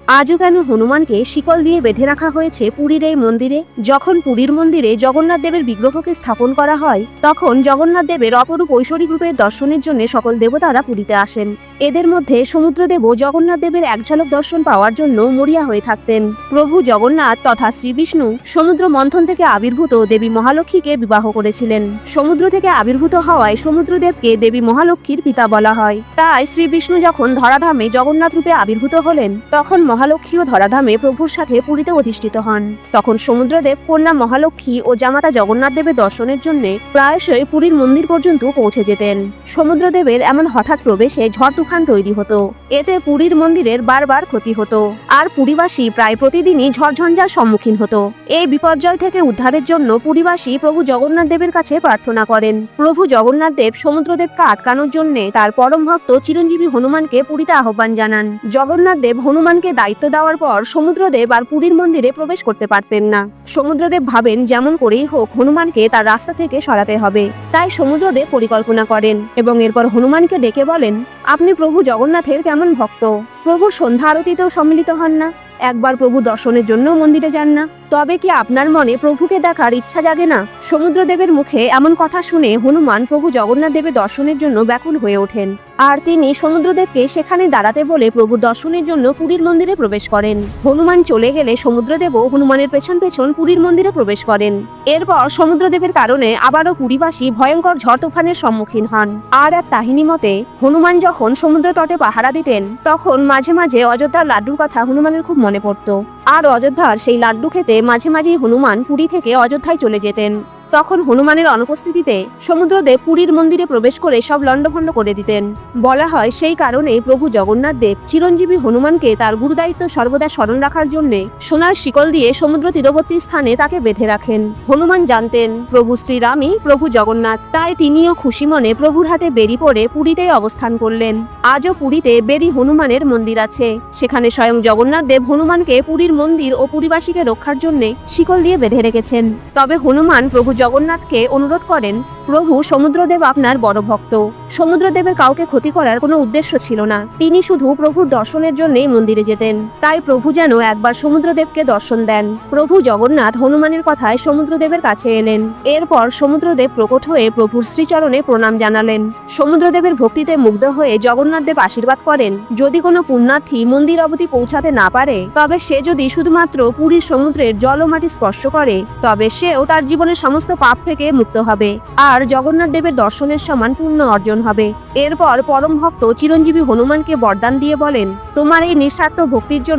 আজও কেন হনুমানকে শিকল দিয়ে বেঁধে রাখা হয়েছে পুরীর এই মন্দিরে? যখন পুরীর মন্দিরে জগন্নাথ দেবের বিগ্রহকে স্থাপন করা হয়, তখন জগন্নাথ দেবের অপরূপ ঐশ্বরিক রূপের দর্শনের জন্য সকল দেবতারা পুরীতে আসেন। এদের মধ্যে সমুদ্রদেবও জগন্নাথ দেবের এক ঝলক দর্শন পাওয়ার জন্য মরিয়া হয়ে থাকতেন। প্রভু জগন্নাথ তথা শ্রীবিষ্ণু সমুদ্র মন্থন থেকে আবির্ভূত দেবী মহালক্ষ্মীকে বিবাহ করেছিলেন। সমুদ্র থেকে আবির্ভূত হওয়ায় সমুদ্রদেবকে দেবী মহালক্ষ্মীর পিতা বলা হয়। তাই শ্রীবিষ্ণু যখন ধরাধামে জগন্নাথ রূপে আবির্ভূত হলেন, তখন মহালক্ষ্মীও ধরাধামে প্রভুর সাথে পুরীতে অধিষ্ঠিত হন। তখন সমুদ্রদেব কন্যা মহালক্ষ্মী ও জামাতা জগন্নাথ দেবের দর্শনের জন্য প্রায়শই পুরীর মন্দির পর্যন্ত পৌঁছে যেতেন। সমুদ্রদেবের এমন হঠাৎ প্রবেশে ঝড় তুফান তৈরি হতো। এতে পুরীর মন্দিরের বারবার ক্ষতি হতো, আর পুরীবাসী প্রায় প্রতিদিনই ঝড়ঝঞ্ঝার সম্মুখীন হতো। এই বিপর্যয় থেকে উদ্ধারের জন্য পুরীবাসী প্রভু জগন্নাথ দেবের কাছে প্রার্থনা করেন। প্রভু জগন্নাথ দেব সমুদ্রদেবকে আটকানোর জন্য তার পরম ভক্ত চিরঞ্জীবী হনুমানকে পুরীতে আহ্বান জানান। জগন্নাথ দেব হনুমানকে দায়িত্ব দেওয়ার পর সমুদ্রদেব আর পুরীর মন্দিরে প্রবেশ করতে পারতেন না। সমুদ্রদেব ভাবেন যেমন করেই হোক হনুমানকে তার রাস্তা থেকে সরাতে হবে। তাই সমুদ্রদেব পরিকল্পনা করেন এবং এরপর হনুমানকে ডেকে বলেন, আপনি প্রভু জগন্নাথের কেমন ভক্ত? প্রভুর সন্ধ্যা আরতিতেও সম্মিলিত হন না, একবার প্রভু দর্শনের জন্য মন্দিরে যান না, তবে কি আপনার মনে প্রভুকে দেখার ইচ্ছা জাগে না? সমুদ্রদেবের মুখে এমন কথা শুনে হনুমান প্রভু জগন্নাথ দেবের দর্শনের জন্য ব্যাকুল হয়ে ওঠেন, আর তিনি সমুদ্রদেবকে সেখানে দাঁড়াতে বলে প্রভু দর্শনের জন্য পুরীর মন্দিরে প্রবেশ করেন। হনুমান চলে গেলে সমুদ্রদেবও হনুমানের পেছন পেছন পুরীর মন্দিরে প্রবেশ করেন। এরপর সমুদ্রদেবের কারণে আবারও পুরীবাসী ভয়ঙ্কর ঝড় তুফানের সম্মুখীন হন। আর এক কাহিনী মতে, হনুমান যখন সমুদ্র তটে পাহারা দিতেন, তখন মাঝে মাঝে অযোধ্যার লাড্ডুর কথা হনুমানের খুব মনে পড়ত। আর অযোধ্যার সেই লাড্ডু খেতে মাঝে মাঝেই হনুমান পুরী থেকে অযোধ্যায় চলে যেতেন। তখন হনুমানের অনুপস্থিতিতে সমুদ্রদেব পুরীর মন্দিরে প্রবেশ করে সব লণ্ডভণ্ড করে দিতেন। বলা হয় সেই কারণে প্রভু জগন্নাথ দেব চিরঞ্জীবী হনুমানকে তার গুরুদায়িত্ব সর্বদা স্মরণ রাখার জন্য সোনার শিকল দিয়ে সমুদ্র তীরবর্তী স্থানে তাকে বেঁধে রাখেন। হনুমান জানতেন প্রভু শ্রীরামই প্রভু জগন্নাথ, তাই তিনিও খুশি মনে প্রভুর হাতে বেরি পড়ে পুরীতেই অবস্থান করলেন। আজও পুরীতে বেরি হনুমানের মন্দির আছে। সেখানে স্বয়ং জগন্নাথ দেব হনুমানকে পুরীর মন্দির ও পুরীবাসীকে রক্ষার জন্য শিকল দিয়ে বেঁধে রেখেছেন। তবে হনুমান প্রভু জগন্নাথকে অনুরোধ করেন, প্রভু সমুদ্রদেব আপনার বড় ভক্ত। সমুদ্রদেবের কাউকে ক্ষতি করার কোনো উদ্দেশ্য ছিল না, তিনি শুধু প্রভুর দর্শনের জন্যই মন্দিরে যেতেন। তাই প্রভু যেন একবার সমুদ্রদেবকে দর্শন দেন। প্রভু জগন্নাথ হনুমানের কথায় সমুদ্রদেবের কাছে এলেন। এরপর সমুদ্রদেব প্রকট হয়ে প্রভুর শ্রীচরণে প্রণাম জানালেন। সমুদ্রদেবের ভক্তিতে মুগ্ধ হয়ে জগন্নাথ দেব আশীর্বাদ করেন, যদি কোনো পুণ্যার্থী মন্দির অবধি পৌঁছাতে না পারে, তবে সে যদি শুধুমাত্র পুরীর সমুদ্রের জল ও মাটি স্পর্শ করে, তবে সেও তার জীবনের সমস্ত পাপ থেকে মুক্ত হবে আর জগন্নাথ দেবের দর্শনের সমান পুণ্য অর্জন হবে। এরপর পরম ভক্ত চিরঞ্জীবী হনুমানকে বরদান দিয়ে বলেন, তোমার এই নিঃস্বার্থ ভক্তির জন্য